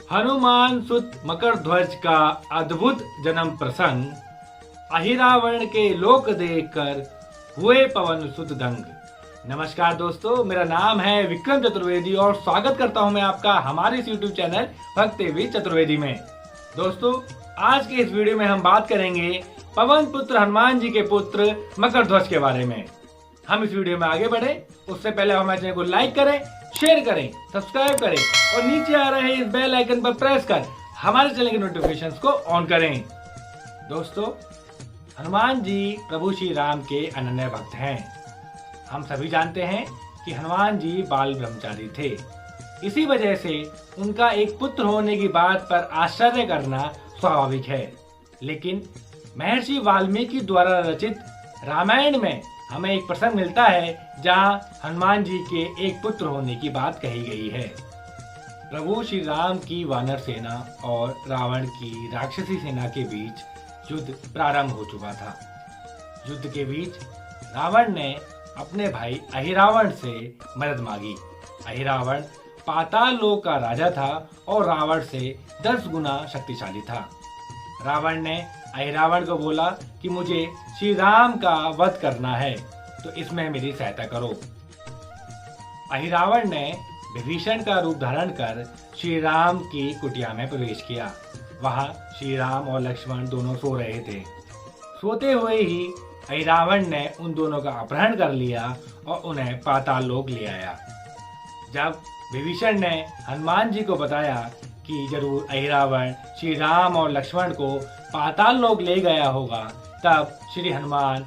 हनुमान सुत मकर ध्वज का अद्भुत जन्म प्रसंग, अहिरावण के लोक देखकर हुए पवन सुत दंग। नमस्कार दोस्तों, मेरा नाम है विक्रम चतुर्वेदी और स्वागत करता हूं मैं आपका हमारे इस YouTube चैनल भक्तिवीर चतुर्वेदी में। दोस्तों, आज के इस वीडियो में हम बात करेंगे पवन पुत्र हनुमान जी के पुत्र मकर ध्वज के बारे में। हम इस वीडियो में आगे बढ़े उससे पहले हमारे चैनल को लाइक करें, शेयर करें, सब्सक्राइब करें और नीचे आ रहे इस बेल आइकन पर प्रेस कर हमारे चैनल के नोटिफिकेशंस को ऑन करें। दोस्तों, हनुमान जी प्रभु श्री राम के अनन्य भक्त हैं। हम सभी जानते हैं कि हनुमान जी बाल ब्रह्मचारी थे। इसी वजह से उनका एक पुत्र होने की बात पर आश्चर्य करना स्वाभाविक है। लेकिन महर्षि वाल्मीकि द्वारा रचित रामायण में हमें एक प्रसंग मिलता है जहां हनुमान जी के एक पुत्र होने की बात कही गई है। प्रभु श्री राम की वानर सेना और रावण की राक्षसी सेना के बीच युद्ध प्रारंभ हो चुका था। युद्ध के बीच रावण ने अपने भाई अहिरावण से मदद मांगी। अहिरावण पाताल लोक का राजा था और रावण से 10 गुना शक्तिशाली था। रावण ने अहिरावण को बोला कि मुझे श्री राम का वध करना है, तो इसमें मेरी सहायता करो। अहिरावण ने विभीषण का रूप धारण कर श्री राम की कुटिया में प्रवेश किया। वहां श्री राम और लक्ष्मण दोनों सो रहे थे। सोते हुए ही अहिरावण ने उन दोनों का अपहरण कर लिया और उन्हें पाताल लोक ले आया। जब विभीषण ने हनुमान जी को बताया कि जरूर अहिरावण श्री राम और लक्ष्मण को पाताल लोक ले गया होगा, तब श्री हनुमान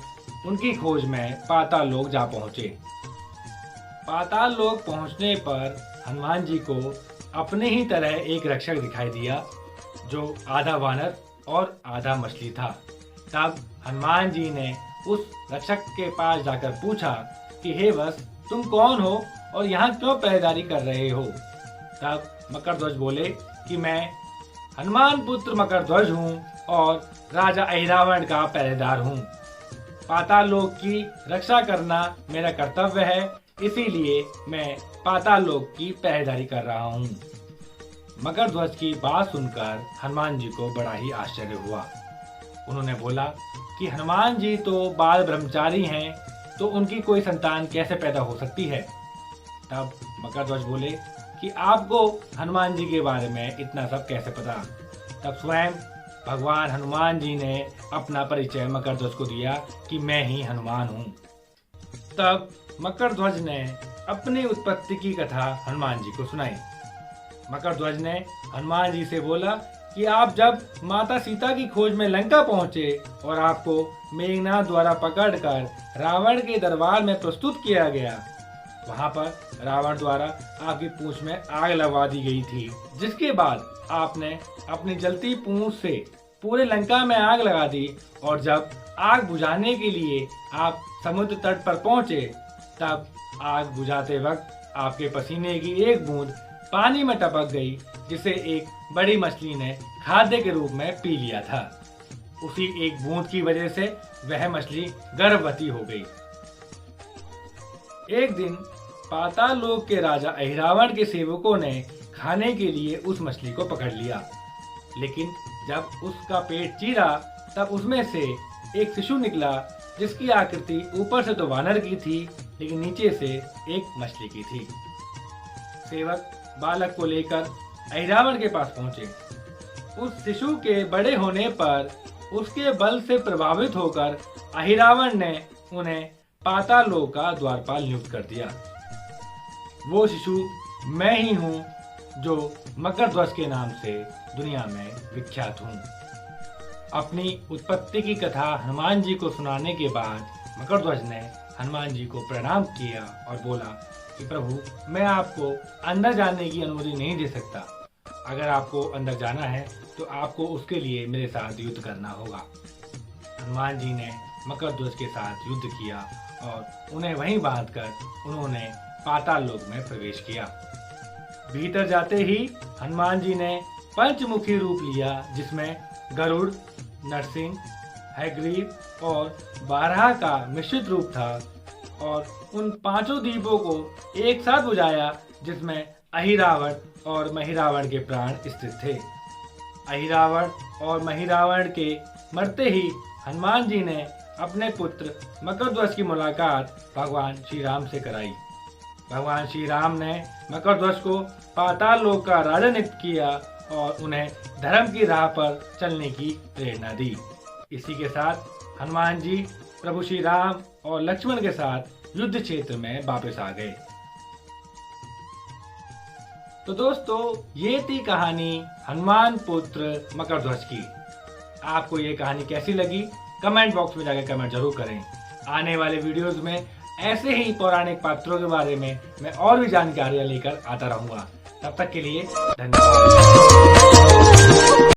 उनकी खोज में पाताल लोक जा पहुंचे। पाताल लोक पहुंचने पर हनुमान जी को अपने ही तरह एक रक्षक दिखाई दिया जो आधा वानर और आधा मछली था। तब हनुमान जी ने उस रक्षक के पास जाकर पूछा कि हे वत्स, तुम कौन हो और यहाँ क्यों पहरेदारी कर रहे हो? तब मकर ध्वज बोले कि मैं हनुमान पुत्र मकर ध्वज हूँ और राजा अहिरावण का पहरेदार हूँ। पाताल लोक की रक्षा करना मेरा कर्तव्य है, इसीलिए मैं पाताल लोक की पहरेदारी कर रहा हूँ। मकर ध्वज की बात सुनकर हनुमान जी को बड़ा ही आश्चर्य हुआ। उन्होंने बोला कि हनुमान जी तो बाल ब्रह्मचारी हैं, तो उनकी कोई संतान कैसे पैदा हो सकती है? तब मकर ध्वज बोले कि आपको हनुमान जी के बारे में इतना सब कैसे पता? तब स्वयं भगवान हनुमान जी ने अपना परिचय मकर ध्वज को दिया कि मैं ही हनुमान हूँ। तब मकर ध्वज ने अपनी उत्पत्ति की कथा हनुमान जी को सुनाई। मकर ध्वज ने हनुमान जी से बोला कि आप जब माता सीता की खोज में लंका पहुंचे और आपको मेघनाथ द्वारा पकड़कर रावण के दरबार में प्रस्तुत किया गया, वहां पर रावण द्वारा आपकी पूंछ में आग लगवा दी गई थी, जिसके बाद आपने अपनी जलती पूंछ से पूरे लंका में आग लगा दी और जब आग बुझाने के लिए आप समुद्र तट पर पहुंचे, तब आग बुझाते वक्त आपके पसीने की एक बूंद पानी में टपक गई, जिसे एक बड़ी मछली ने खाद्य के रूप में पी लिया था। उसी एक बूंद की वजह से वह मछली गर्भवती हो गई। एक दिन पाताल लोक के राजा अहिरावण के सेवकों ने खाने के लिए उस मछली को पकड़ लिया, लेकिन जब उसका पेट चीरा तब उसमें से एक शिशु निकला, जिसकी आकृति ऊपर से तो वानर की थी, लेकिन नीचे से एक मछली की थी। सेवक बालक को लेकर अहिरावण के पास पहुंचे। उस शिशु के बड़े होने पर उसके बल से प्रभावित होकर अहिरावण ने उन्हें पाताल लोक का द्वारपाल नियुक्त कर दिया। वो शिशु मैं ही हूँ जो मकर ध्वज के नाम से दुनिया में विख्यात हूँ। अपनी उत्पत्ति की कथा हनुमान जी को सुनाने के बाद मकर ध्वज ने हनुमान जी को प्रणाम किया और बोला कि प्रभु, मैं आपको अंदर जाने की अनुमति नहीं दे सकता। अगर आपको अंदर जाना है तो आपको उसके लिए मेरे साथ युद्ध करना होगा। हनुमान जी ने मकर ध्वज के साथ युद्ध किया और उन्हें वहीं बांधकर उन्होंने पाताल लोक में प्रवेश किया। भीतर जाते ही हनुमान जी ने पंचमुखी रूप लिया, जिसमें गरुड़, नरसिंह, हयग्रीव और बारहा का मिश्रित रूप था और उन 5 दीपों को एक साथ बुझाया, जिसमें अहिरावण और महिरावण के प्राण स्थित थे। अहिरावण और महिरावण के मरते ही हनुमान जी ने अपने पुत्र मकरध्वज की मुलाकात भगवान श्री राम से कराई। भगवान श्री राम ने मकरध्वज को पाताल लोक का राजा नियुक्त किया और उन्हें धर्म की राह पर चलने की प्रेरणा दी। इसी के साथ हनुमान जी प्रभु श्री राम और लक्ष्मण के साथ युद्ध क्षेत्र में वापस आ गए। तो दोस्तों, ये थी कहानी हनुमान पुत्र मकरध्वज की। आपको ये कहानी कैसी लगी कमेंट बॉक्स में जाकर कमेंट जरूर करें। आने वाले वीडियोस में ऐसे ही पौराणिक पात्रों के बारे में मैं और भी जानकारियां लेकर आता रहूंगा। तब तक के लिए धन्यवाद।